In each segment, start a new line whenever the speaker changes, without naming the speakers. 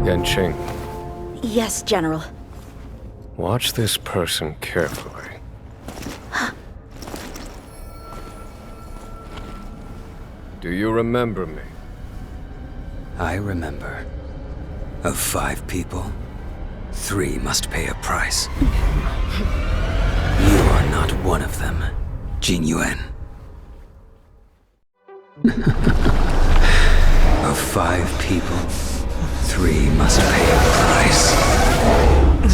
Yanqing,
Yes, General.
watch this person carefully. Do you remember me?
I remember. Of 5 people, 3 must pay a price. You are not one of them, Jin Yuan. Of 5 people, 3 must pay a price.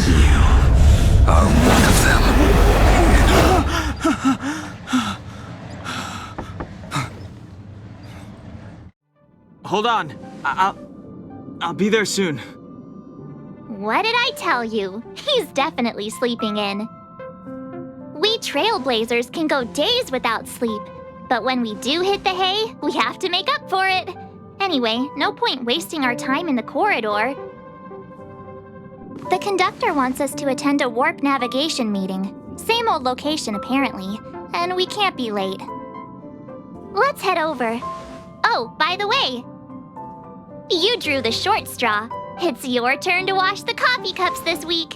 You are one of them.
Hold on. I'll be there soon.
What did I tell you? He's definitely sleeping in. We trailblazers can go days without sleep, but when we do hit the hay, we have to make up for it. Anyway, no point wasting our time in the corridor. The conductor wants us to attend a warp navigation meeting. Same old location, apparently, and we can't be late. Let's head over. Oh, by the way, you drew the short straw. It's your turn to wash the coffee cups this week.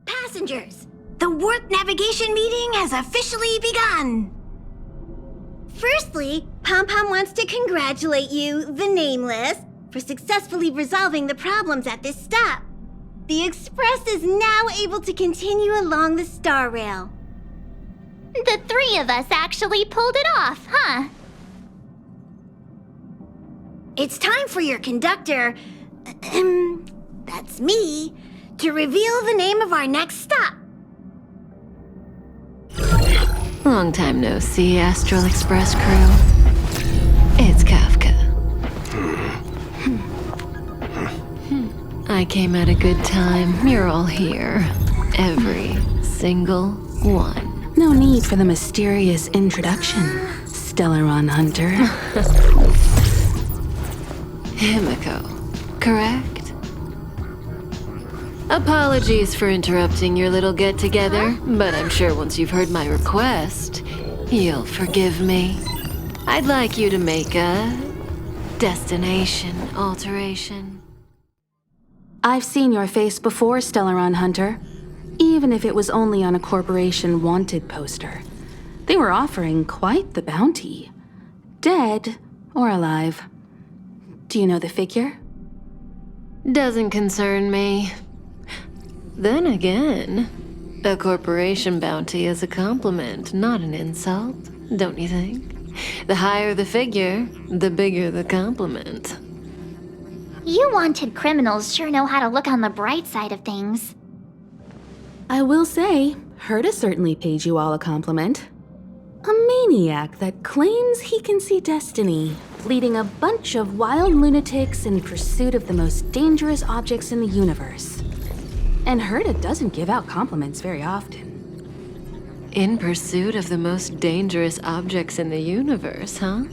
Passengers, the warp navigation meeting has officially begun. Firstly, Pom-Pom wants to congratulate you, the Nameless, for successfully resolving the problems at this stop. The Express is now able to continue along the Star Rail.
The 3 of us actually pulled it off, huh?
It's time for your conductor, that's me, to reveal the name of our next stop.
Long time no see, Astral Express crew. It's Kafka. I came at a good time. You're all here. Every single one.
No need for the mysterious introduction, Stellaron Hunter.
Himiko, correct? Apologies for interrupting your little get-together, but I'm sure once you've heard my request, you'll forgive me. I'd like you to make a destination alteration.
I've seen your face before, Stellaron Hunter. Even if it was only on a corporation wanted poster. They were offering quite the bounty. Dead or alive. Do you know the figure?
Doesn't concern me. Then again, a corporation bounty is a compliment, not an insult, don't you think? The higher the figure, the bigger the compliment.
You wanted criminals sure know how to look on the bright side of things.
I will say, Herta certainly paid you all a compliment. A maniac that claims he can see destiny, leading a bunch of wild lunatics in pursuit of the most dangerous objects in the universe. And Herta doesn't give out compliments very often.
In pursuit of the most dangerous objects in the universe, huh?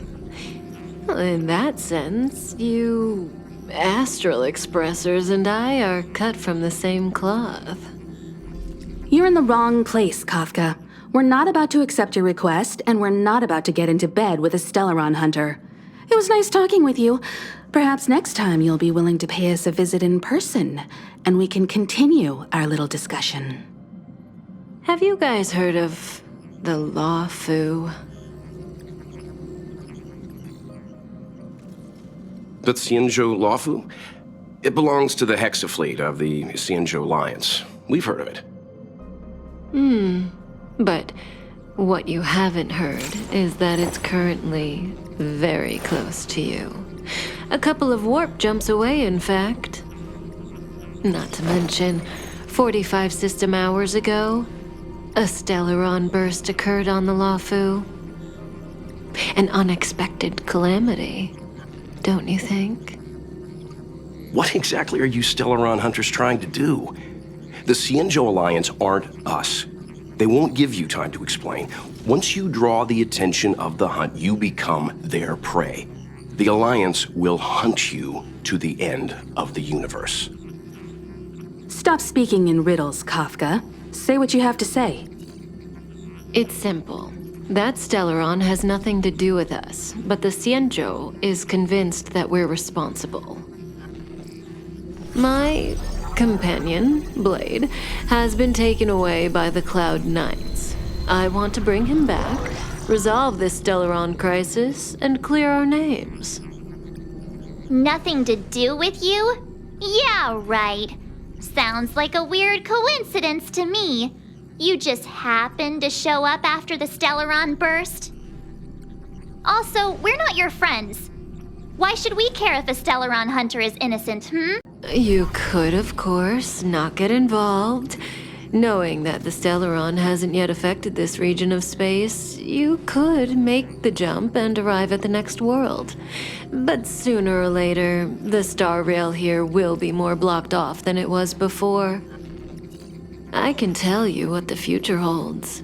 Well, in that sense, you Astral Expressers and I are cut from the same cloth.
You're in the wrong place, Kafka. We're not about to accept your request, and we're not about to get into bed with a Stellaron Hunter. It was nice talking with you. Perhaps next time you'll be willing to pay us a visit in person, and we can continue our little discussion.
Have you guys heard of the Luofu?
The Xianzhou Luofu? It belongs to the Hexafleet of the Xianzhou Alliance. We've heard of it.
But what you haven't heard is that it's currently very close to you. A couple of warp jumps away, in fact. Not to mention, 45 system hours ago, a Stellaron burst occurred on the Luofu. An unexpected calamity, don't you think?
What exactly are you Stellaron Hunters trying to do? The Xianzhou Alliance aren't us. They won't give you time to explain. Once you draw the attention of the hunt, you become their prey. The Alliance will hunt you to the end of the universe.
Stop speaking in riddles, Kafka. Say what you have to say.
It's simple. That Stellaron has nothing to do with us, but the Xianzhou is convinced that we're responsible. My companion, Blade, has been taken away by the Cloud Knights. I want to bring him back, resolve this Stellaron crisis, and clear our names.
Nothing to do with you? Yeah, right. Sounds like a weird coincidence to me. You just happened to show up after the Stellaron burst? Also, we're not your friends. Why should we care if a Stellaron hunter is innocent,
You could, of course, not get involved. Knowing that the Stellaron hasn't yet affected this region of space, you could make the jump and arrive at the next world. But sooner or later, the star rail here will be more blocked off than it was before. I can tell you what the future holds.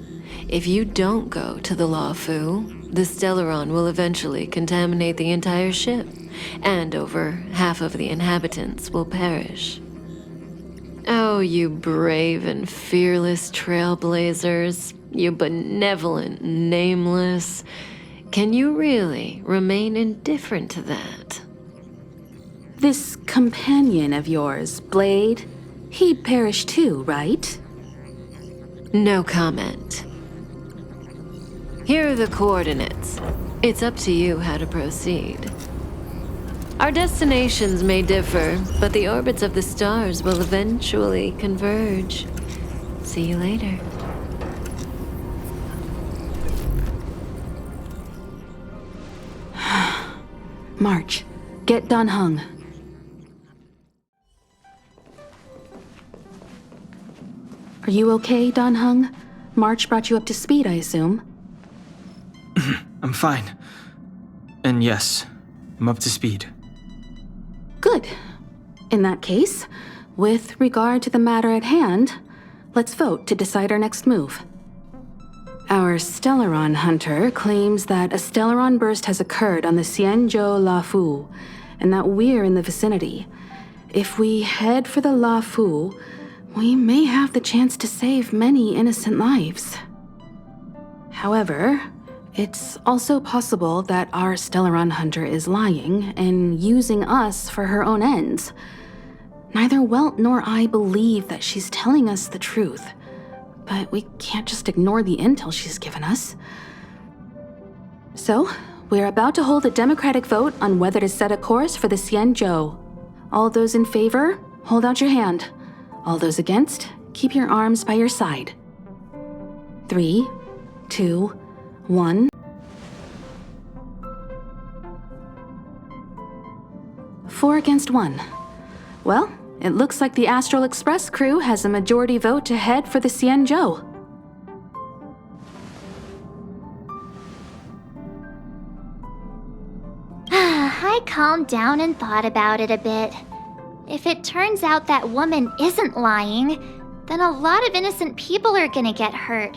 If you don't go to the Luofu, the Stellaron will eventually contaminate the entire ship, and over half of the inhabitants will perish. Oh, you brave and fearless trailblazers, you benevolent nameless. Can you really remain indifferent to that?
This companion of yours, Blade, he'd perish too, right?
No comment. Here are the coordinates. It's up to you how to proceed. Our destinations may differ, but the orbits of the stars will eventually converge. See you later.
March, get Dan Heng. Are you okay, Dan Heng? March brought you up to speed, I assume.
I'm fine. And yes, I'm up to speed.
Good. In that case, with regard to the matter at hand, let's vote to decide our next move. Our Stellaron hunter claims that a Stellaron burst has occurred on the Xianzhou Luofu, and that we're in the vicinity. If we head for the Luofu, we may have the chance to save many innocent lives. However, it's also possible that our Stellaron hunter is lying and using us for her own ends. Neither Welt nor I believe that she's telling us the truth, but we can't just ignore the intel she's given us. So, we're about to hold a democratic vote on whether to set a course for the Xianzhou. All those in favor, hold out your hand. All those against, keep your arms by your side. 3, 2, 1. 4 against 1. Well, it looks like the Astral Express crew has a majority vote to head for the Xianzhou.
I calmed down and thought about it a bit. If it turns out that woman isn't lying, then a lot of innocent people are gonna get hurt.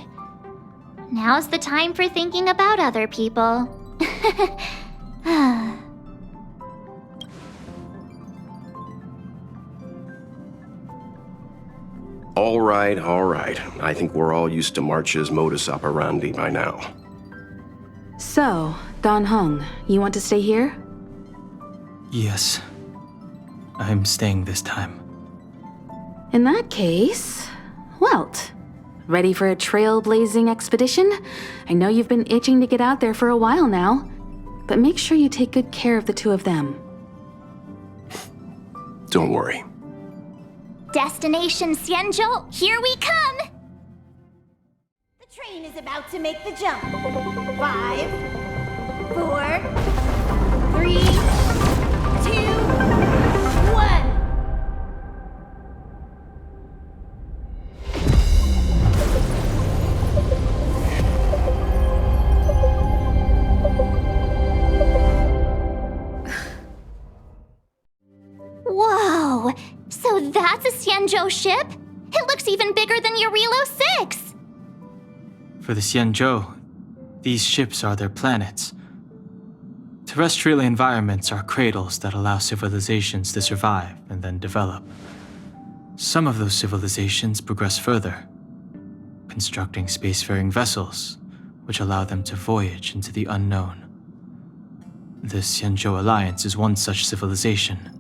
Now's the time for thinking about other people.
All right, all right. I think we're all used to March's modus operandi by now.
So, Dan Heng, you want to stay here?
Yes. I'm staying this time.
In that case, Welt, ready for a trailblazing expedition? I know you've been itching to get out there for a while now, but make sure you take good care of the two of them.
Don't worry.
Destination Xianzhou, here we come!
The train is about to make the jump. 5, 4, 3, 2, 1.
Whoa! So that's a Xianzhou ship? It looks even bigger than Eurilo 6!
For the Xianzhou, these ships are their planets. Terrestrial environments are cradles that allow civilizations to survive and then develop. Some of those civilizations progress further, constructing spacefaring vessels, which allow them to voyage into the unknown. The Xianzhou Alliance is one such civilization.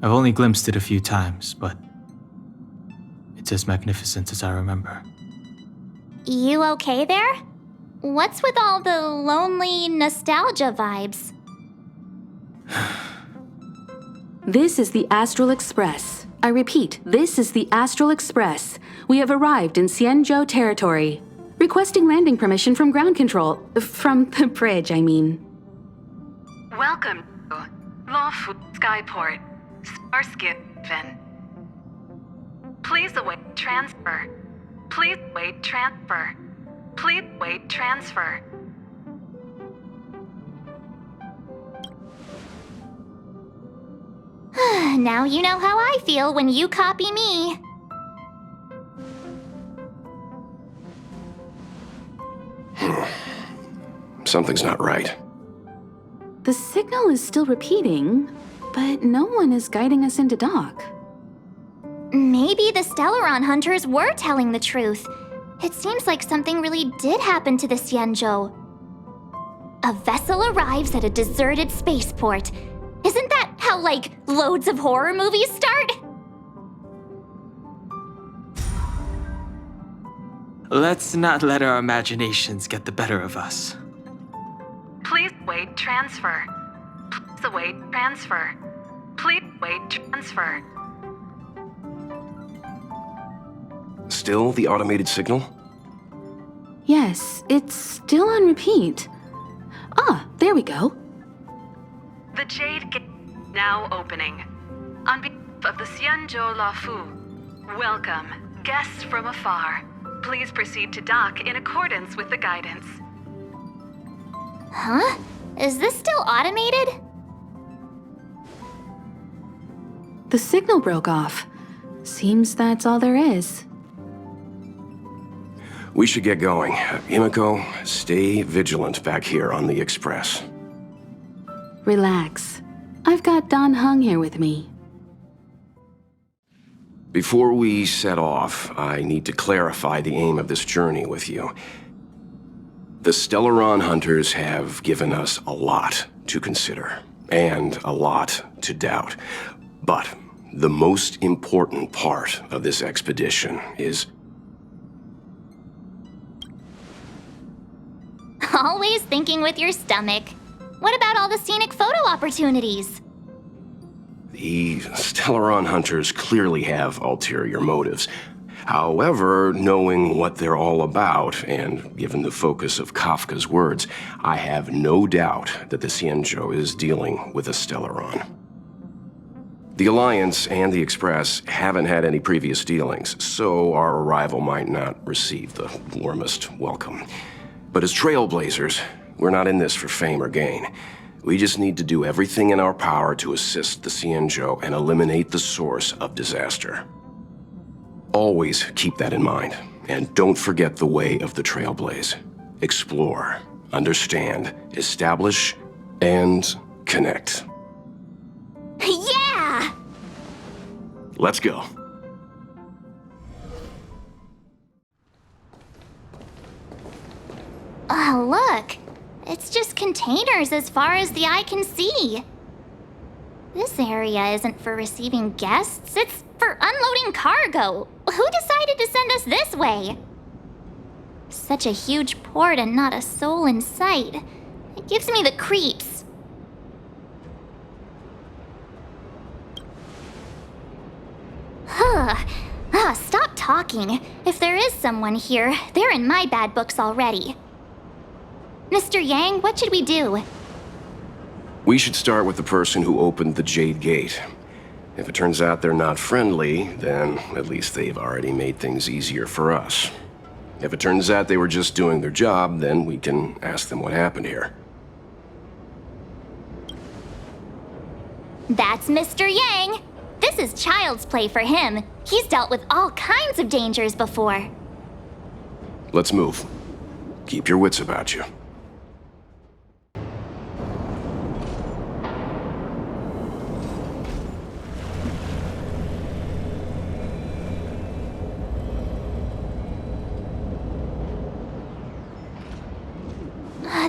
I've only glimpsed it a few times, but it's as magnificent as I remember.
You okay there? What's with all the lonely nostalgia vibes?
This is the Astral Express. I repeat, this is the Astral Express. We have arrived in Xianzhou territory. Requesting landing permission from ground control. From the bridge, I mean.
Welcome to Luofu Skyport, Starskin. Please await transfer. Please await transfer. Please await transfer.
Now you know how I feel when you copy me.
Something's not right.
The signal is still repeating, but no one is guiding us into dock.
Maybe the Stellaron hunters were telling the truth. It seems like something really did happen to the Xianzhou. A vessel arrives at a deserted spaceport. Isn't that how, like, loads of horror movies start?
Let's not let our imaginations get the better of us.
Please await transfer. Please await transfer. Please await transfer.
Still the automated signal?
Yes, it's still on repeat. Ah, there we go.
The Jade Gate now opening. On behalf of the Xianzhou Luofu, welcome, guests from afar. Please proceed to dock in accordance with the guidance.
Huh? Is this still automated?
The signal broke off. Seems that's all there is.
We should get going. Himiko, stay vigilant back here on the Express.
Relax. I've got Don Hung here with me.
Before we set off, I need to clarify the aim of this journey with you. The Stellaron hunters have given us a lot to consider, and a lot to doubt. But the most important part of this expedition is...
Always thinking with your stomach. What about all the scenic photo opportunities?
The Stellaron hunters clearly have ulterior motives. However, knowing what they're all about, and given the focus of Kafka's words, I have no doubt that the Xianzhou is dealing with a Stellaron. The Alliance and the Express haven't had any previous dealings, so our arrival might not receive the warmest welcome. But as trailblazers, we're not in this for fame or gain. We just need to do everything in our power to assist the Xianzhou and eliminate the source of disaster. Always keep that in mind, and don't forget the way of the Trailblaze. Explore, understand, establish, and connect.
Yeah!
Let's go.
Oh, look! It's just containers as far as the eye can see. This area isn't for receiving guests, it's for unloading cargo. Who decided to send us this way? Such a huge port and not a soul in sight. It gives me the creeps. Stop talking. If there is someone here, they're in my bad books already. Mr. Yang, what should we do?
We should start with the person who opened the Jade Gate. If it turns out they're not friendly, then at least they've already made things easier for us. If it turns out they were just doing their job, then we can ask them what happened here.
That's Mr. Yang. This is child's play for him. He's dealt with all kinds of dangers before.
Let's move. Keep your wits about you.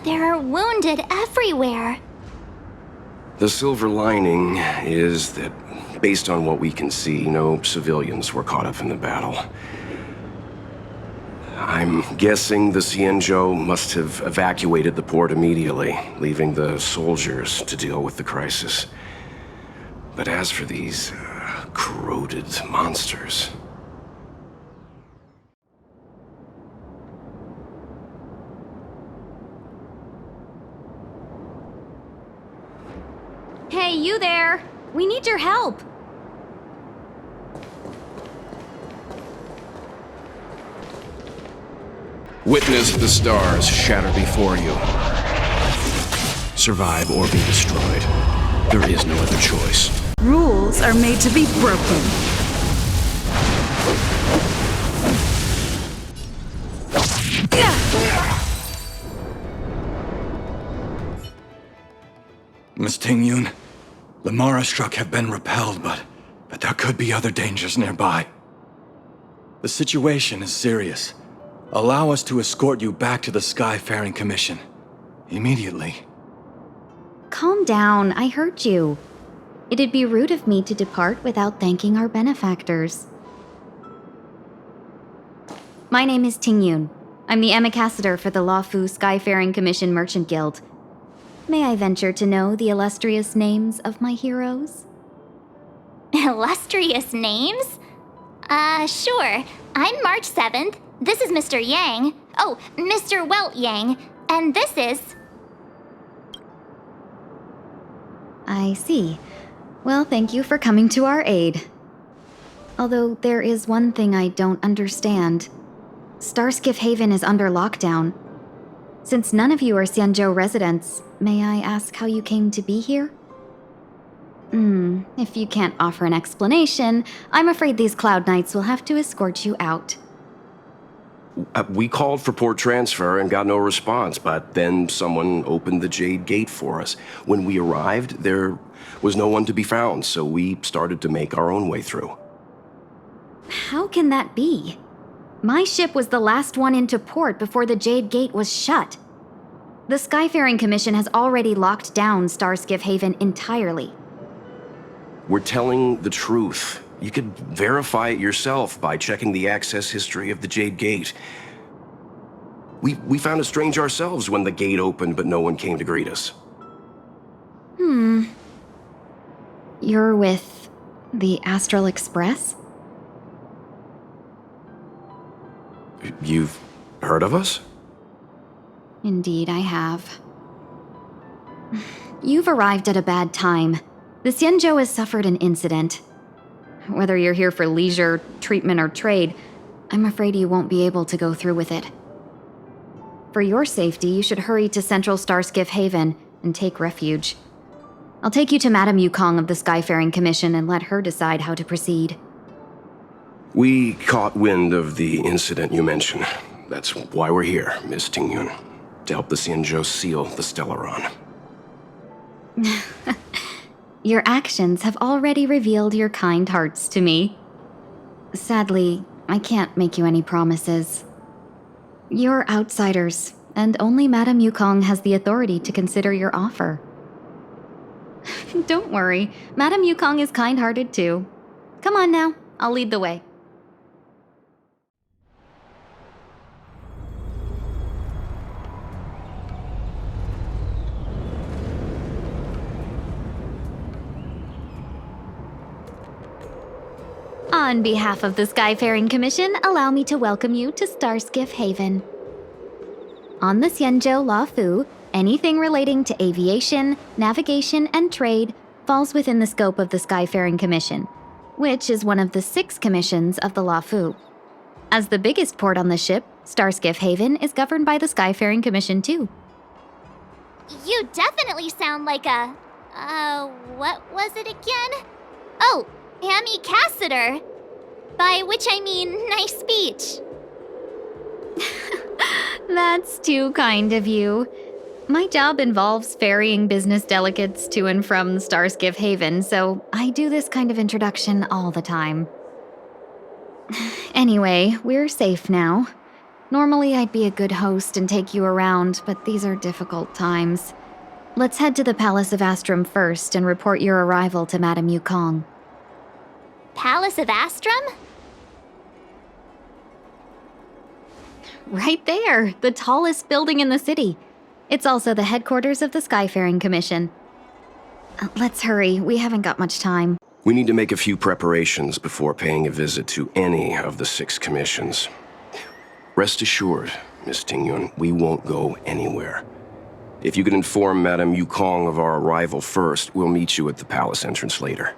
There are wounded everywhere.
The silver lining is that Based on what we can see, no civilians were caught up in the battle. I'm guessing the Xianzhou must have evacuated the port immediately, leaving the soldiers to deal with the crisis. But as for these corroded monsters...
Hey, you there! We need your help!
Witness the stars shatter before you. Survive or be destroyed. There is no other choice.
Rules are made to be broken.
Miss Tingyun, the Mara struck have been repelled, but there could be other dangers nearby. The situation is serious. Allow us to escort you back to the Skyfaring Commission. Immediately.
Calm down, I heard you. It'd be rude of me to depart without thanking our benefactors. My name is Tingyun. I'm the ambassador for the Luofu Skyfaring Commission Merchant Guild. May I venture to know the illustrious names of my heroes?
Illustrious names? Sure. I'm March 7th. This is Mr. Yang. Oh, Mr. Welt Yang. And this is...
I see. Well, thank you for coming to our aid. Although there is one thing I don't understand. Starskiff Haven is under lockdown. Since none of you are Xianzhou residents, may I ask how you came to be here? If you can't offer an explanation, I'm afraid these Cloud Knights will have to escort you out.
We called for port transfer and got no response, but then someone opened the Jade Gate for us. When we arrived, there was no one to be found, so we started to make our own way through.
How can that be? My ship was the last one into port before the Jade Gate was shut. The Skyfaring Commission has already locked down Starskiff Haven entirely.
We're telling the truth. You could verify it yourself by checking the access history of the Jade Gate. We found it strange ourselves when the gate opened, but no one came to greet us.
You're with the Astral Express?
You've heard of us?
Indeed, I have. You've arrived at a bad time. The Xianzhou has suffered an incident. Whether you're here for leisure, treatment, or trade, I'm afraid you won't be able to go through with it. For your safety, you should hurry to Central Starskiff Haven and take refuge. I'll take you to Madame Yukong of the Skyfaring Commission and let her decide how to proceed.
We caught wind of the incident you mentioned. That's why we're here, Miss Tingyun. To help the Xianzhou seal the Stellaron.
Your actions have already revealed your kind hearts to me. Sadly, I can't make you any promises. You're outsiders, and only Madame Yukong has the authority to consider your offer. Don't worry, Madame Yukong is kind-hearted too. Come on now, I'll lead the way. On behalf of the Skyfaring Commission, allow me to welcome you to Starskiff Haven. On the Xianzhou Luofu, anything relating to aviation, navigation, and trade falls within the scope of the Skyfaring Commission, which is one of the 6 commissions of the Luofu. As the biggest port on the ship, Starskiff Haven is governed by the Skyfaring Commission too.
You definitely sound like a... what was it again? Oh, ambassador. By which I mean nice speech.
That's too kind of you. My job involves ferrying business delegates to and from Starskiff Haven, so I do this kind of introduction all the time. Anyway, we're safe now. Normally I'd be a good host and take you around, but these are difficult times. Let's head to the Palace of Astrum first and report your arrival to Madame Yukong.
Palace of Astrum?
Right there, the tallest building in the city. It's also the headquarters of the Skyfaring Commission. Let's hurry, we haven't got much time.
We need to make a few preparations before paying a visit to any of the 6 commissions. Rest assured, Miss Tingyun, we won't go anywhere. If you could inform Madame Yukong of our arrival first, we'll meet you at the palace entrance later.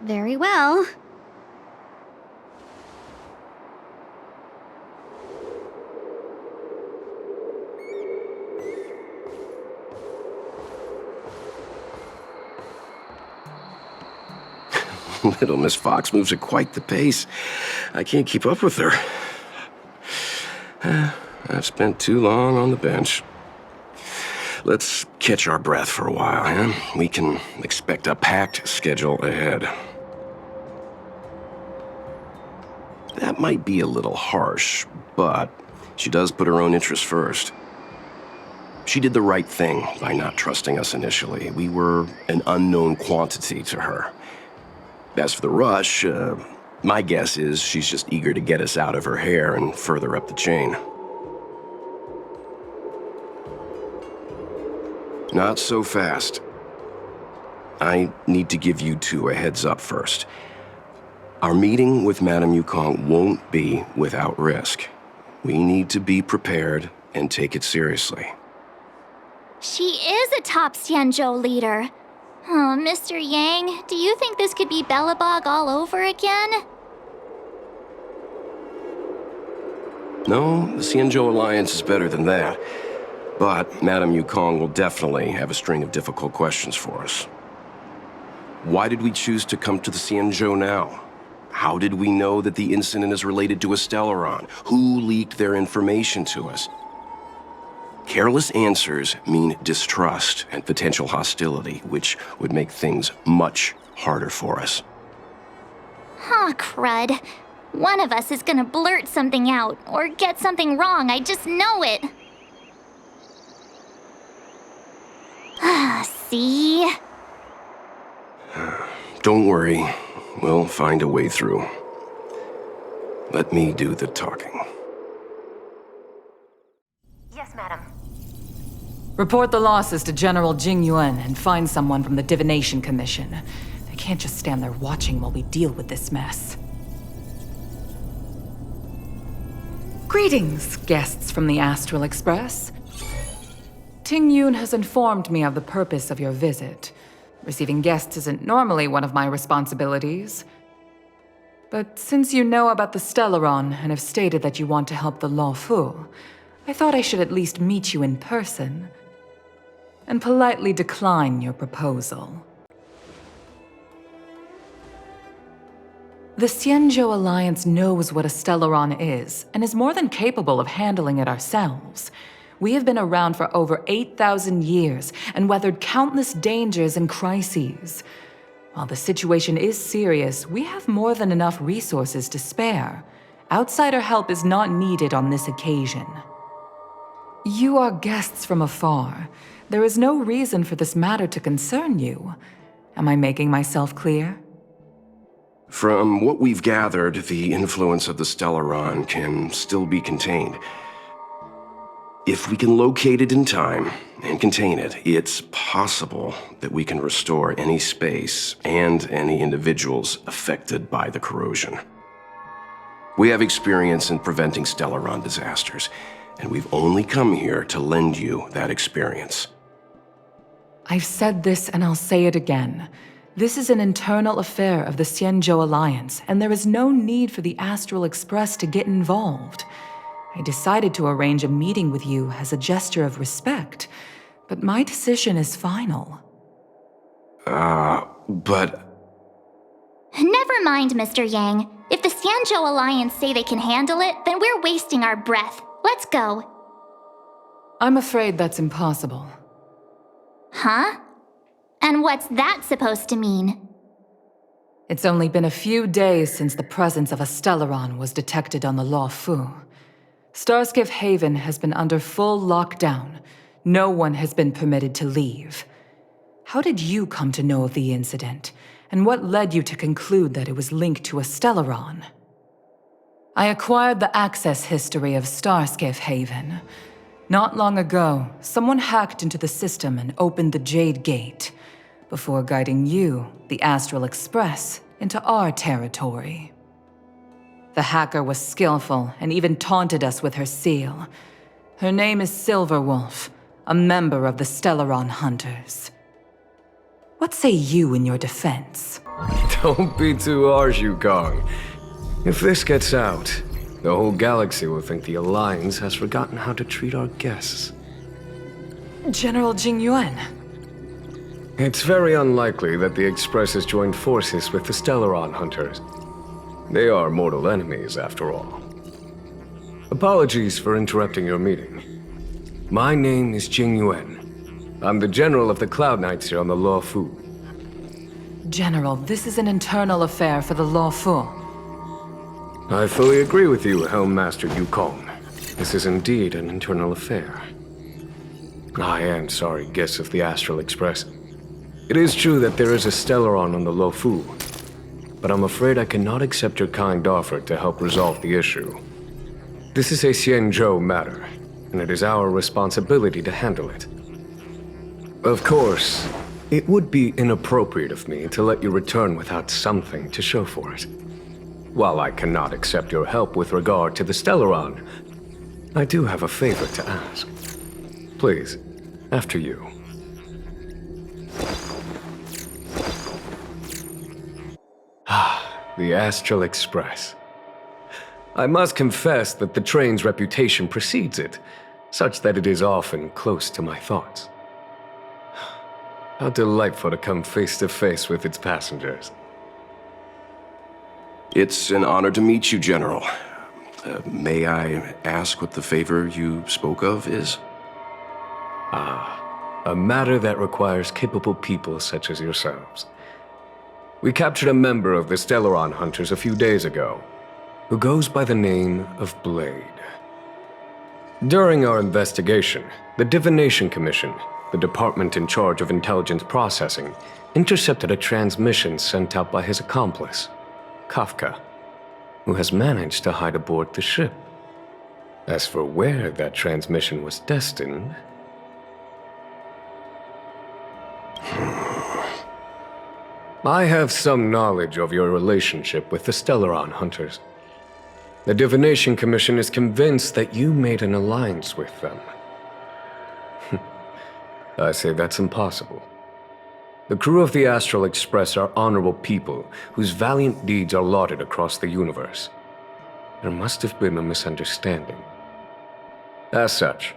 Very well.
Little Miss Fox moves at quite the pace. I can't keep up with her. I've spent too long on the bench. Let's catch our breath for a while, huh? We can expect a packed schedule ahead. That might be a little harsh, but she does put her own interests first. She did the right thing by not trusting us initially. We were an unknown quantity to her. As for the rush, my guess is she's just eager to get us out of her hair and further up the chain. Not so fast. I need to give you 2 a heads up first. Our meeting with Madame Yukong won't be without risk. We need to be prepared and take it seriously.
She is a top Xianzhou leader. Oh, Mr. Yang, do you think this could be Belobog all over again?
No, the Xianzhou Alliance is better than that. But Madame Yukong will definitely have a string of difficult questions for us. Why did we choose to come to the Xianzhou now? How did we know that the incident is related to a Stellaron? Who leaked their information to us? Careless answers mean distrust and potential hostility, which would make things much harder for us.
Aw, crud. One of us is gonna blurt something out, or get something wrong, I just know it. See?
Don't worry, we'll find a way through. Let me do the talking.
Yes, madam.
Report the losses to General Jing Yuan and find someone from the Divination Commission. They can't just stand there watching while we deal with this mess. Greetings, guests from the Astral Express. Ting Yun has informed me of the purpose of your visit. Receiving guests isn't normally one of my responsibilities. But since you know about the Stellaron and have stated that you want to help the Luofu, I thought I should at least meet you in person and politely decline your proposal. The Xianzhou Alliance knows what a Stellaron is and is more than capable of handling it ourselves. We have been around for over 8,000 years and weathered countless dangers and crises. While the situation is serious, we have more than enough resources to spare. Outsider help is not needed on this occasion. You are guests from afar. There is no reason for this matter to concern you. Am I making myself clear?
From what we've gathered, the influence of the Stellaron can still be contained. If we can locate it in time and contain it, it's possible that we can restore any space and any individuals affected by the corrosion. We have experience in preventing Stellaron disasters, and we've only come here to lend you that experience.
I've said this and I'll say it again. This is an internal affair of the Xianzhou Alliance, and there is no need for the Astral Express to get involved. I decided to arrange a meeting with you as a gesture of respect, but my decision is final.
But...
Never mind, Mr. Yang. If the Xianzhou Alliance say they can handle it, then we're wasting our breath. Let's go.
I'm afraid that's impossible.
Huh? And what's that supposed to mean?
It's only been a few days since the presence of a Stellaron was detected on the Luofu. Starskiff Haven has been under full lockdown. No one has been permitted to leave. How did you come to know of the incident? And what led you to conclude that it was linked to a Stellaron? I acquired the access history of Starskiff Haven. Not long ago, someone hacked into the system and opened the Jade Gate, before guiding you, the Astral Express, into our territory. The hacker was skillful and even taunted us with her seal. Her name is Silverwolf, a member of the Stellaron Hunters. What say you in your defense?
Don't be too harsh, Yukong. If this gets out, the whole galaxy will think the Alliance has forgotten how to treat our guests.
General Jingyuan.
It's very unlikely that the Express has joined forces with the Stellaron Hunters. They are mortal enemies, after all. Apologies for interrupting your meeting. My name is Jingyuan. I'm the General of the Cloud Knights here on the Luofu.
General, this is an internal affair for the Luofu.
I fully agree with you, Helm Master Yukong. This is indeed an internal affair. I am sorry, guests of the Astral Express. It is true that there is a Stellaron on the Luofu, but I'm afraid I cannot accept your kind offer to help resolve the issue. This is a Xianzhou matter, and it is our responsibility to handle it. Of course, it would be inappropriate of me to let you return without something to show for it. While I cannot accept your help with regard to the Stellaron, I do have a favor to ask. Please, after you. The Astral Express. I must confess that the train's reputation precedes it, such that it is often close to my thoughts. How delightful to come face to face with its passengers.
It's an honor to meet you, General. May I ask what the favor you spoke of is?
A matter that requires capable people such as yourselves. We captured a member of the Stellaron Hunters a few days ago, who goes by the name of Blade. During our investigation, the Divination Commission, the department in charge of intelligence processing, intercepted a transmission sent out by his accomplice, Kafka, who has managed to hide aboard the ship. As for where that transmission was destined... I have some knowledge of your relationship with the Stellaron Hunters. The Divination Commission is convinced that you made an alliance with them. I say that's impossible. The crew of the Astral Express are honorable people whose valiant deeds are lauded across the universe. There must have been a misunderstanding. As such,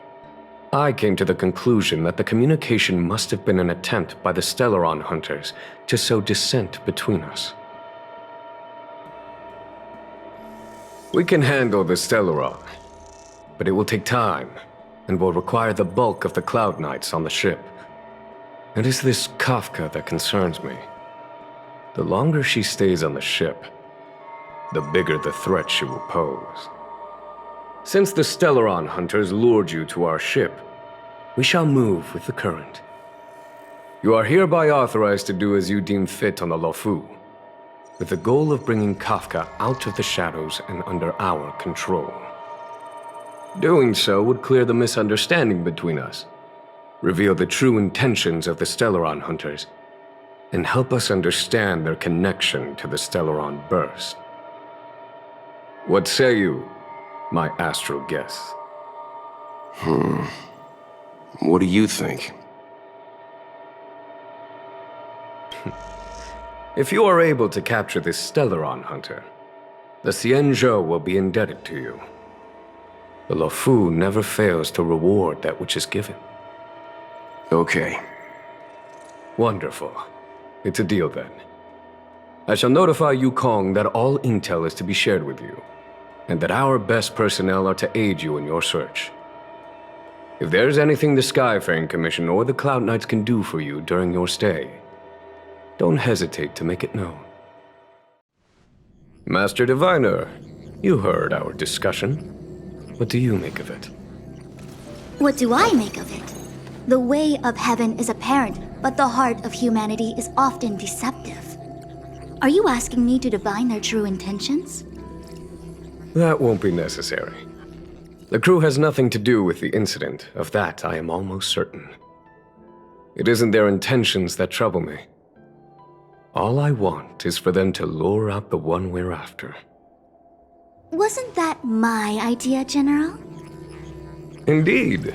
I came to the conclusion that the communication must have been an attempt by the Stellaron Hunters to sow dissent between us. We can handle the Stellaron, but it will take time and will require the bulk of the Cloud Knights on the ship. It is this Kafka that concerns me. The longer she stays on the ship, the bigger the threat she will pose. Since the Stellaron Hunters lured you to our ship, we shall move with the current. You are hereby authorized to do as you deem fit on the Luofu, with the goal of bringing Kafka out of the shadows and under our control. Doing so would clear the misunderstanding between us, reveal the true intentions of the Stellaron Hunters, and help us understand their connection to the Stellaron Burst. What say you, my astral guests?
What do you think?
If you are able to capture this Stellaron Hunter, the Xianzhou will be indebted to you. The Luofu never fails to reward that which is given.
Okay.
Wonderful. It's a deal then. I shall notify Yukong that all intel is to be shared with you, and that our best personnel are to aid you in your search. If there is anything the Skyfaring Commission or the Cloud Knights can do for you during your stay, don't hesitate to make it known. Master Diviner, you heard our discussion. What do you make of it?
What do I make of it? The way of heaven is apparent,
But the heart of humanity is often deceptive. Are you asking me to divine their true intentions?
That won't be necessary. The crew has nothing to do with the incident, of that I am almost certain. It isn't their intentions that trouble me. All I want is for them to lure out the one we're after.
Wasn't that my idea, General?
Indeed.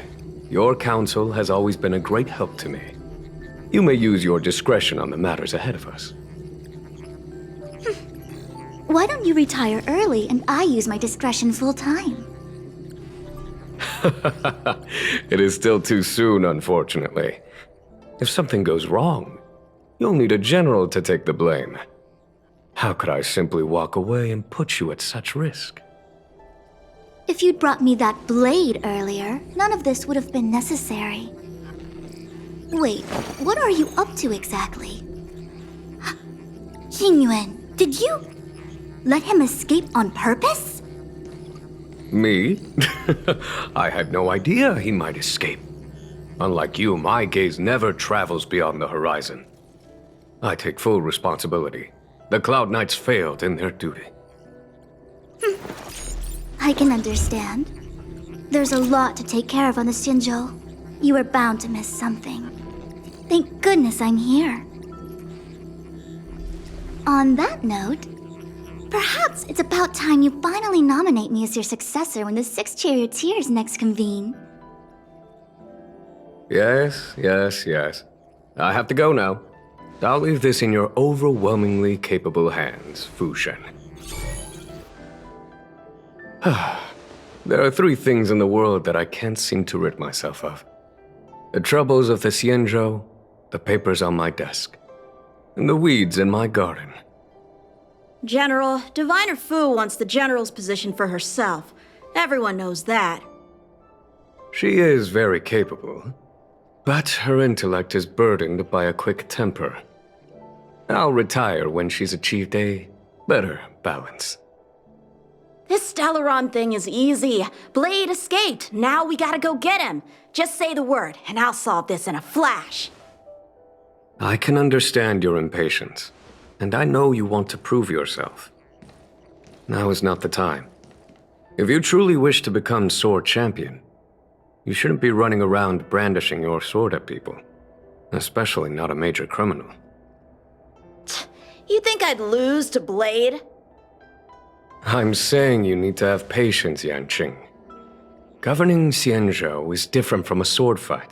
Your counsel has always been a great help to me. You may use your discretion on the matters ahead of us.
Why don't you retire early and I use my discretion full time?
It is still too soon, unfortunately. If something goes wrong, you'll need a general to take the blame. How could I simply walk away and put you at such risk?
If you'd brought me that blade earlier, none of this would have been necessary. Wait, what are you up to exactly? Xingyuan, did you let him escape on purpose?
Me? I had no idea he might escape. Unlike you, my gaze never travels beyond the horizon. I take full responsibility. The Cloud Knights failed in their duty.
I can understand. There's a lot to take care of on the Xinzhou. You were bound to miss something. Thank goodness I'm here. On that note, perhaps it's about time you finally nominate me as your successor when the 6 charioteers next convene.
Yes. I have to go now. I'll leave this in your overwhelmingly capable hands, Fu Shen. There are 3 things in the world that I can't seem to rid myself of. The troubles of the Xianzhou, the papers on my desk, and the weeds in my garden.
General, Diviner Fu wants the General's position for herself. Everyone knows that.
She is very capable, but her intellect is burdened by a quick temper. I'll retire when she's achieved a better balance.
This Stellaron thing is easy. Blade escaped. Now we gotta go get him. Just say the word, and I'll solve this in a flash.
I can understand your impatience, and I know you want to prove yourself. Now is not the time. If you truly wish to become sword champion, you shouldn't be running around brandishing your sword at people, especially not a major criminal.
You think I'd lose to Blade?
I'm saying you need to have patience, Yanqing. Governing Xianzhou is different from a sword fight.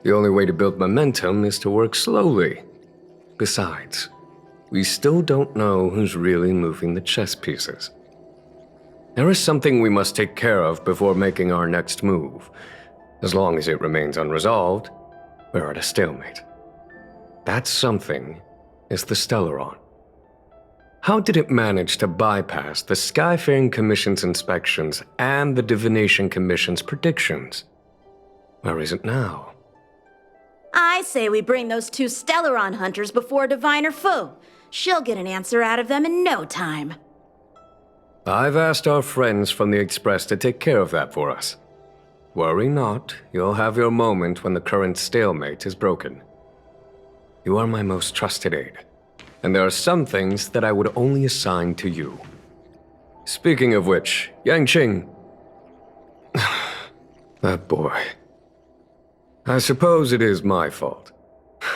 The only way to build momentum is to work slowly. Besides, we still don't know who's really moving the chess pieces. There is something we must take care of before making our next move. As long as it remains unresolved, we're at a stalemate. That something is the Stellaron. How did it manage to bypass the Skyfaring Commission's inspections and the Divination Commission's predictions? Where is it now?
I say we bring those 2 Stellaron hunters before Diviner Fu. She'll get an answer out of them in no time.
I've asked our friends from the Express to take care of that for us. Worry not, you'll have your moment when the current stalemate is broken. You are my most trusted aide, and there are some things that I would only assign to you. Speaking of which, Yanqing... that boy. I suppose it is my fault.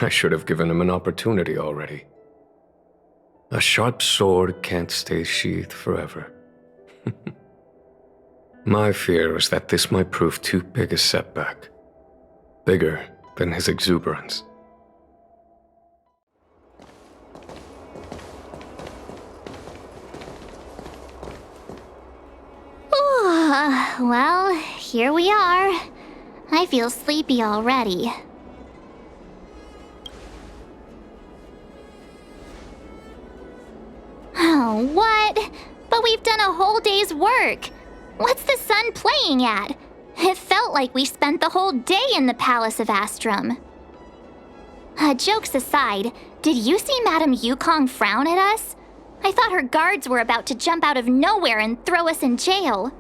I should have given him an opportunity already. A sharp sword can't stay sheathed forever. My fear is that this might prove too big a setback. Bigger than his exuberance.
Well, here we are. I feel sleepy already. Oh, what? But we've done a whole day's work. What's the sun playing at? It felt like we spent the whole day in the Palace of Astrum. Jokes aside, did you see Madame Yukong frown at us? I thought her guards were about to jump out of nowhere and throw us in jail.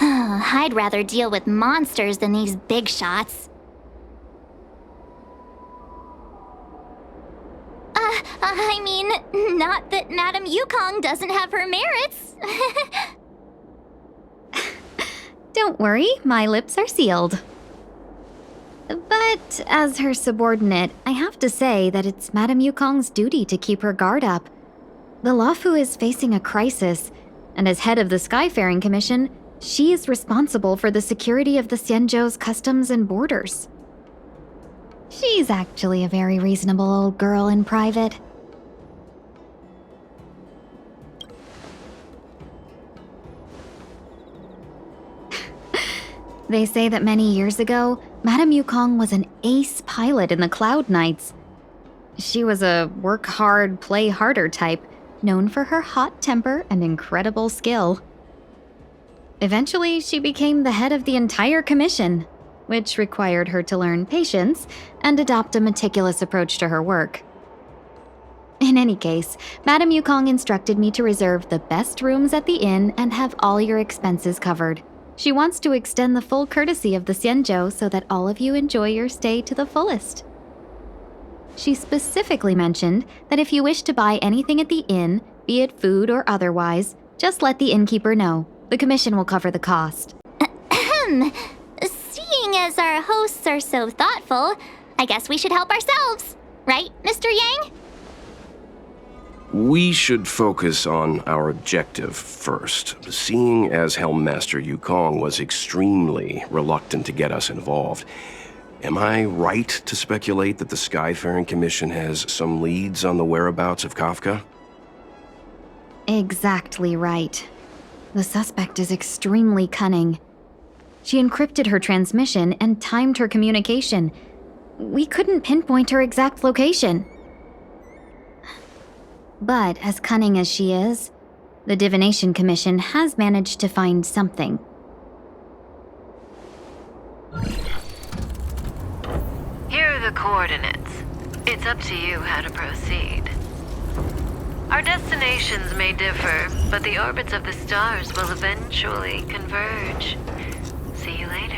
I'd rather deal with monsters than these big shots. I mean, not that Madame Yukong doesn't have her merits.
Don't worry, my lips are sealed. But as her subordinate, I have to say that it's Madame Yukong's duty to keep her guard up. The Luofu is facing a crisis, and as head of the Skyfaring Commission, she is responsible for the security of the Xianzhou's customs and borders. She's actually a very reasonable old girl in private. They say that many years ago, Madame Yukong was an ace pilot in the Cloud Knights. She was a work hard, play harder type, known for her hot temper and incredible skill. Eventually, she became the head of the entire commission, which required her to learn patience and adopt a meticulous approach to her work. In any case, Madame Yukong instructed me to reserve the best rooms at the inn and have all your expenses covered. She wants to extend the full courtesy of the Xianzhou so that all of you enjoy your stay to the fullest. She specifically mentioned that if you wish to buy anything at the inn, be it food or otherwise, just let the innkeeper know. The commission will cover the cost.
Seeing as our hosts are so thoughtful, I guess we should help ourselves. Right, Mr. Yang?
We should focus on our objective first. Seeing as Helmmaster Yukong was extremely reluctant to get us involved, am I right to speculate that the Skyfaring Commission has some leads on the whereabouts of Kafka?
Exactly right. The suspect is extremely cunning. She encrypted her transmission and timed her communication. We couldn't pinpoint her exact location. But as cunning as she is, the Divination Commission has managed to find something.
Here are the coordinates. It's up to you how to proceed. Our destinations may differ, but the orbits of the stars will eventually converge. See you later.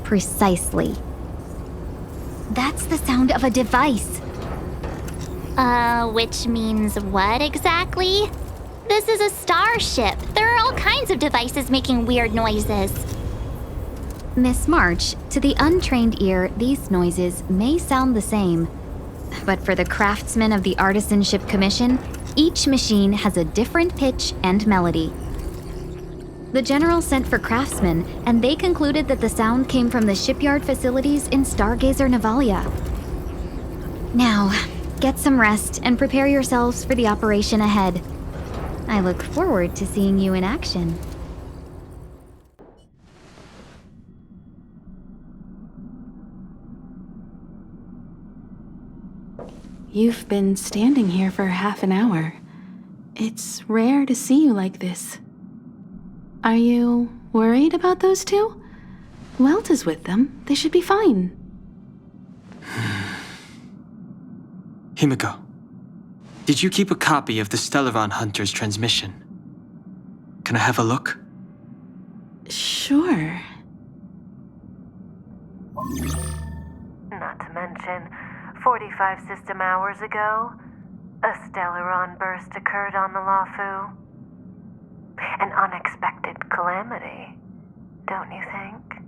Precisely. That's the sound of a device.
Which means what exactly? This is a starship. There are all kinds of devices making weird noises.
Miss March, to the untrained ear, these noises may sound the same. But for the craftsmen of the Artisanship Commission, each machine has a different pitch and melody. The General sent for craftsmen, and they concluded that the sound came from the shipyard facilities in Stargazer Navalia. Now, get some rest and prepare yourselves for the operation ahead. I look forward to seeing you in action.
You've been standing here for half an hour. It's rare to see you like this. Are you worried about those two? Welt is with them. They should be fine.
Himiko, did you keep a copy of the Stellaron Hunter's transmission? Can I have a look?
Sure.
Not to mention, 45 system hours ago, a Stellaron burst occurred on the Luofu. An unexpected calamity, don't you think?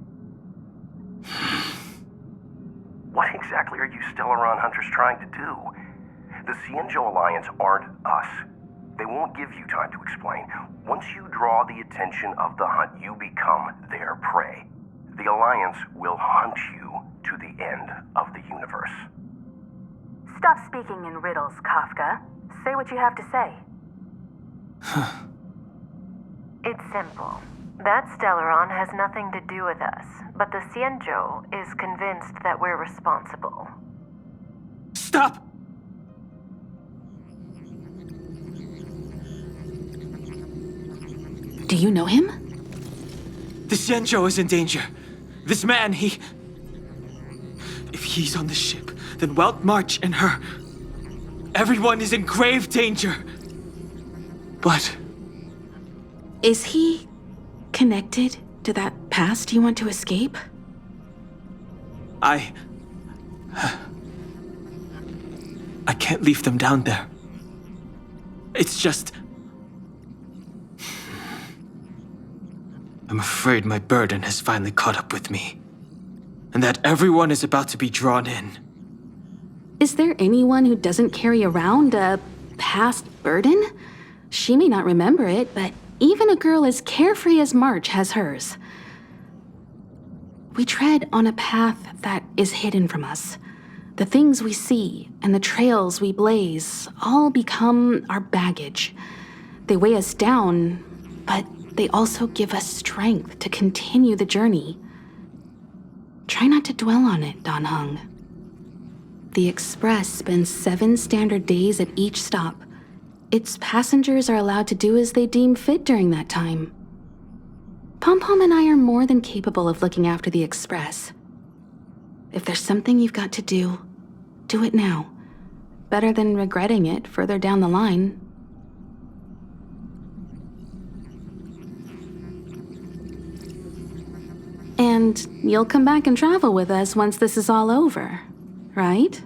What exactly are you Stellaron Hunters trying to do? The Xianzhou Alliance aren't us. They won't give you time to explain. Once you draw the attention of the hunt, you become their prey. The Alliance will hunt you to the end of the universe.
Stop speaking in riddles, Kafka. Say what you have to say.
It's simple. That Stellaron has nothing to do with us, but the Xianzhou is convinced that we're responsible.
Stop!
Do you know him?
The Xianzhou is in danger. This man, If he's on the ship, then Welt March and her... Everyone is in grave danger. But...
Is he connected to that past you want to escape?
I can't leave them down there. It's just... I'm afraid my burden has finally caught up with me, and that everyone is about to be drawn in.
Is there anyone who doesn't carry around a past burden? She may not remember it, but even a girl as carefree as March has hers. We tread on a path that is hidden from us. The things we see and the trails we blaze all become our baggage. They weigh us down, but they also give us strength to continue the journey. Try not to dwell on it, Dan Heng. The Express spends 7 standard days at each stop. Its passengers are allowed to do as they deem fit during that time. Pom-Pom and I are more than capable of looking after the Express. If there's something you've got to do, do it now. Better than regretting it further down the line. And you'll come back and travel with us once this is all over, right?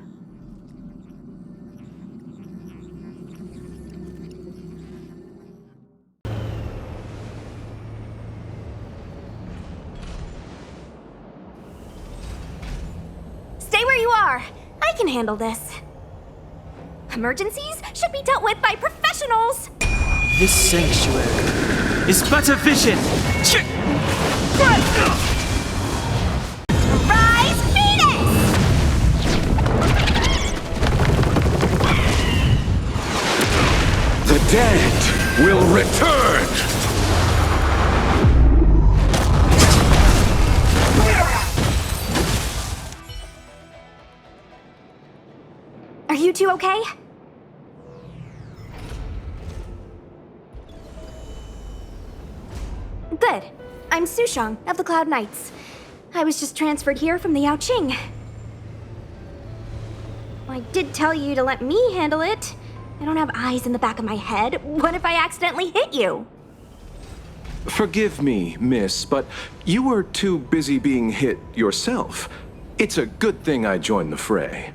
Stay where you are. I can handle this. Emergencies should be dealt with by professionals.
This sanctuary is but a vision.
Rise, Venus!
The dead will return!
Are you two okay? Good. I'm Sushang of the Cloud Knights. I was just transferred here from the Yaoqing. I did tell you to let me handle it. I don't have eyes in the back of my head. What if I accidentally hit you?
Forgive me, miss, but you were too busy being hit yourself. It's a good thing I joined the fray.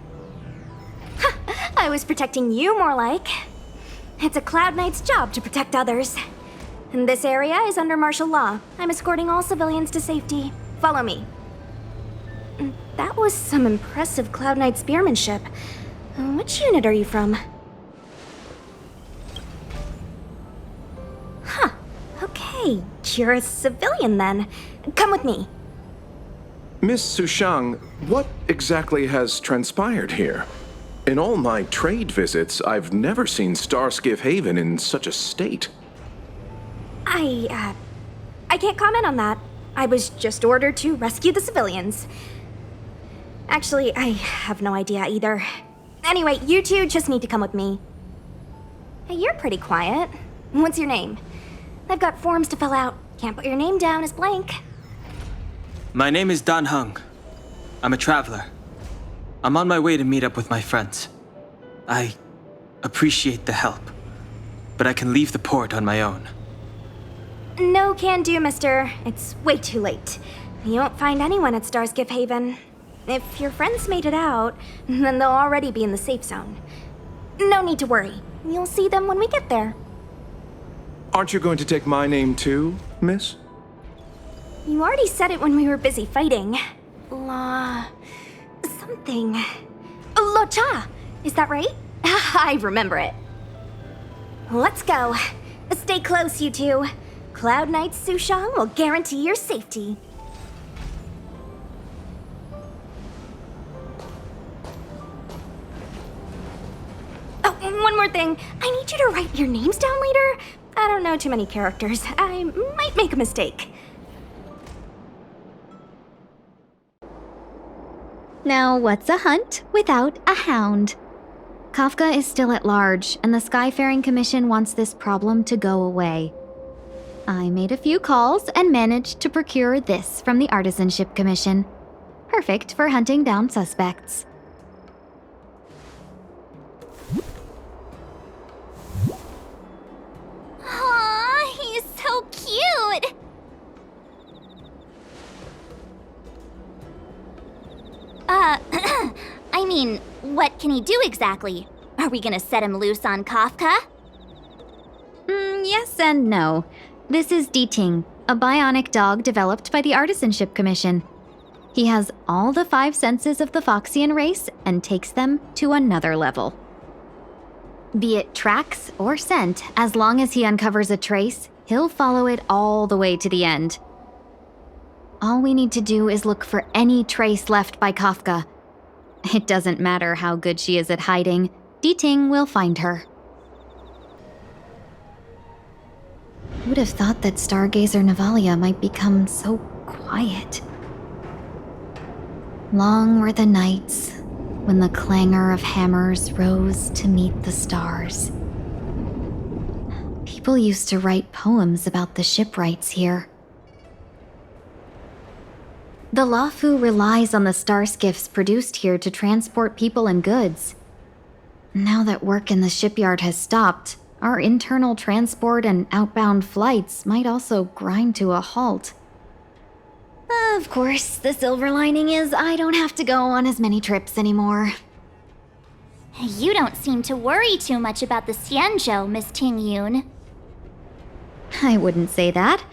I was protecting you more like. It's a Cloud Knight's job to protect others. And this area is under martial law. I'm escorting all civilians to safety. Follow me. That was some impressive Cloud Knight spearmanship. Which unit are you from? Huh. Okay, you're a civilian then. Come with me.
Miss Sushang, what exactly has transpired here? In all my trade visits, I've never seen Starskiff Haven in such a state.
I can't comment on that. I was just ordered to rescue the civilians. Actually, I have no idea either. Anyway, you two just need to come with me. Hey, you're pretty quiet. What's your name? I've got forms to fill out. Can't put your name down as blank.
My name is Dan Heng. I'm a traveler. I'm on my way to meet up with my friends. I appreciate the help, but I can leave the port on my own.
No can do, mister. It's way too late. You won't find anyone at Starskiff Haven. If your friends made it out, then they'll already be in the safe zone. No need to worry. You'll see them when we get there.
Aren't you going to take my name too, miss?
You already said it when we were busy fighting. Something. Lo Cha! Is that right? I remember it. Let's go. Stay close, you two. Cloud Knight Sushang will guarantee your safety. Oh, one more thing. I need you to write your names down later. I don't know too many characters. I might make a mistake.
Now, what's a hunt without a hound? Kafka is still at large, and the Skyfaring Commission wants this problem to go away. I made a few calls and managed to procure this from the Artisanship Commission. Perfect for hunting down suspects.
Aw, he's so I mean, what can he do exactly? Are we gonna set him loose on Kafka?
Yes and no. This is Diting, a bionic dog developed by the Artisanship Commission. He has all the 5 senses of the Foxian race and takes them to another level. Be it tracks or scent, as long as he uncovers a trace, he'll follow it all the way to the end. All we need to do is look for any trace left by Kafka. It doesn't matter how good she is at hiding, Diting will find her. Who would have thought that Stargazer Navalia might become so quiet? Long were the nights when the clangor of hammers rose to meet the stars. People used to write poems about the shipwrights here. The Luofu relies on the star skiffs produced here to transport people and goods. Now that work in the shipyard has stopped, our internal transport and outbound flights might also grind to a halt. Of course, the silver lining is I don't have to go on as many trips anymore.
You don't seem to worry too much about the Xianzhou, Miss Ting Yun.
I wouldn't say that.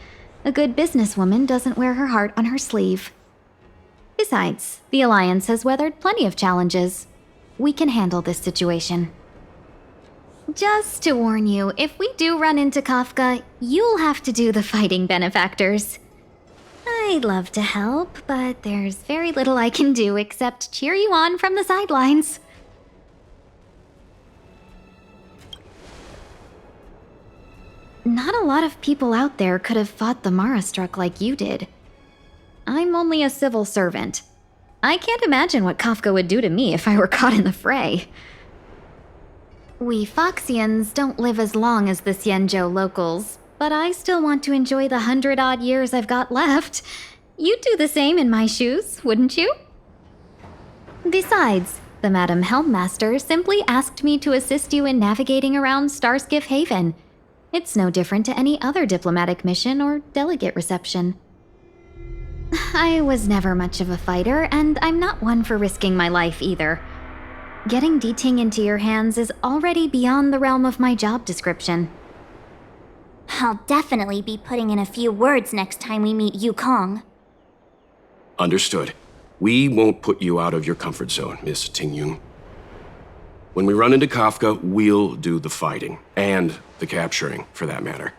A good businesswoman doesn't wear her heart on her sleeve. Besides, the Alliance has weathered plenty of challenges. We can handle this situation. Just to warn you, if we do run into Kafka, you'll have to do the fighting benefactors. I'd love to help, but there's very little I can do except cheer you on from the sidelines. Not a lot of people out there could have fought the Marastruck like you did. I'm only a civil servant. I can't imagine what Kafka would do to me if I were caught in the fray. We Foxians don't live as long as the Xianzhou locals, but I still want to enjoy the 100-odd years I've got left. You'd do the same in my shoes, wouldn't you? Besides, the Madam Helmmaster simply asked me to assist you in navigating around Starskiff Haven. It's no different to any other diplomatic mission or delegate reception. I was never much of a fighter, and I'm not one for risking my life either. Getting Diting into your hands is already beyond the realm of my job description.
I'll definitely be putting in a few words next time we meet Yukong.
Understood. We won't put you out of your comfort zone, Miss Tingyun. When we run into Kafka, we'll do the fighting, and the capturing, for that matter.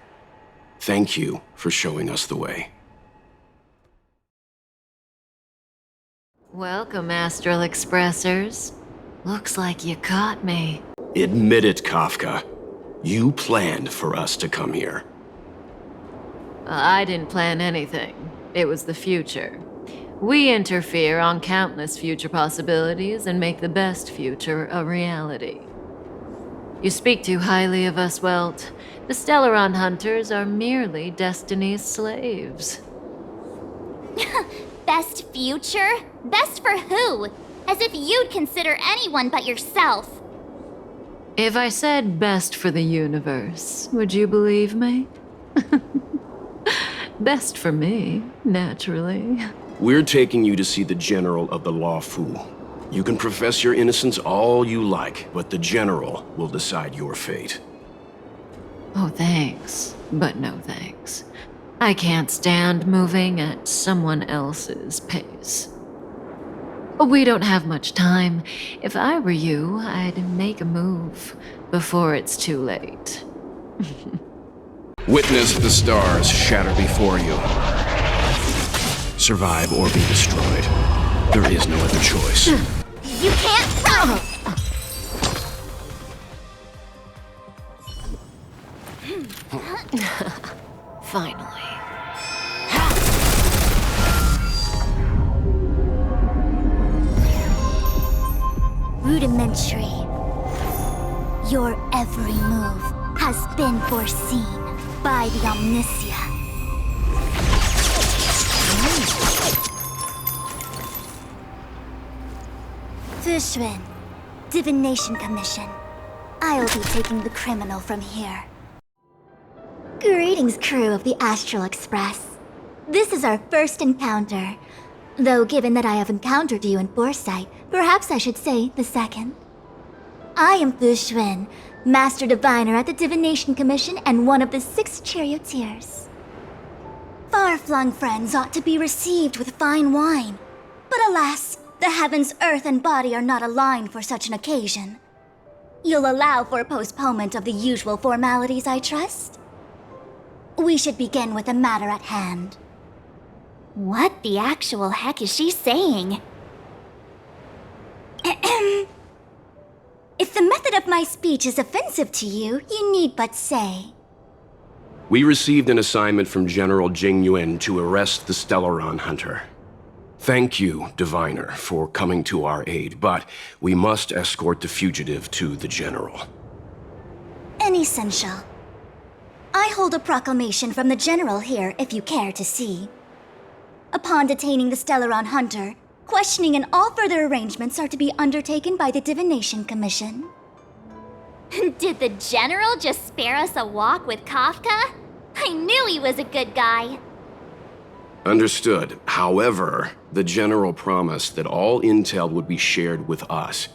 Thank you for showing us the way.
Welcome, Astral Expressers. Looks like you caught me.
Admit it, Kafka. You planned for us to come here.
I didn't plan anything. It was the future. We interfere on countless future possibilities and make the best future a reality. You speak too highly of us, Welt. The Stellaron Hunters are merely Destiny's slaves.
Best future? Best for who? As if you'd consider anyone but yourself.
If I said best for the universe, would you believe me? Best for me, naturally.
We're taking you to see the General of the Luofu. You can profess your innocence all you like, but the General will decide your fate.
Oh, thanks, but no thanks. I can't stand moving at someone else's pace. We don't have much time. If I were you, I'd make a move before it's too late.
Witness the stars shatter before you. Survive or be destroyed. There is no other choice.
You can't run!
Finally.
Rudimentary. Your every move has been foreseen by the Omniscia. Fushun, Divination Commission. I'll be taking the criminal from here. Greetings, crew of the Astral Express. This is our first encounter. Though given that I have encountered you in foresight, perhaps I should say the second. I am Fu Xuan, Master Diviner at the Divination Commission and one of the 6 charioteers. Far-flung friends ought to be received with fine wine. But alas, the heavens, earth, and body are not aligned for such an occasion. You'll allow for a postponement of the usual formalities, I trust? We should begin with the matter at hand.
What the actual heck is she saying?
If the method of my speech is offensive to you, you need but say.
We received an assignment from General Jing Yuan to arrest the Stellaron Hunter. Thank you, Diviner, for coming to our aid, but we must escort the fugitive to the General.
Essential. I hold a proclamation from the General here, if you care to see. Upon detaining the Stellaron Hunter, questioning and all further arrangements are to be undertaken by the Divination Commission.
Did the General just spare us a walk with Kafka? I knew he was a good guy.
Understood. However, the General promised that all intel would be shared with us.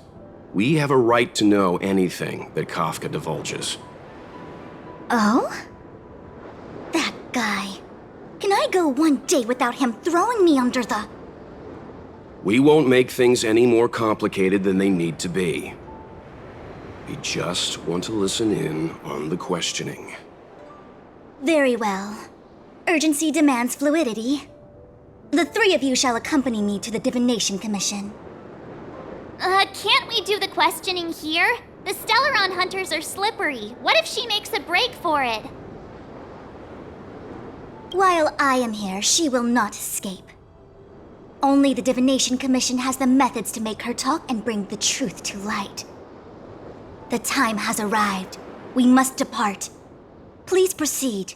We have a right to know anything that Kafka divulges.
Oh? That guy. Can I go one day without him throwing me under the...
We won't make things any more complicated than they need to be. We just want to listen in on the questioning.
Very well. Urgency demands fluidity. The 3 of you shall accompany me to the Divination Commission.
Can't we do the questioning here? The Stellaron Hunters are slippery. What if she makes a break for it?
While I am here, she will not escape. Only the Divination Commission has the methods to make her talk and bring the truth to light. The time has arrived. We must depart. Please proceed.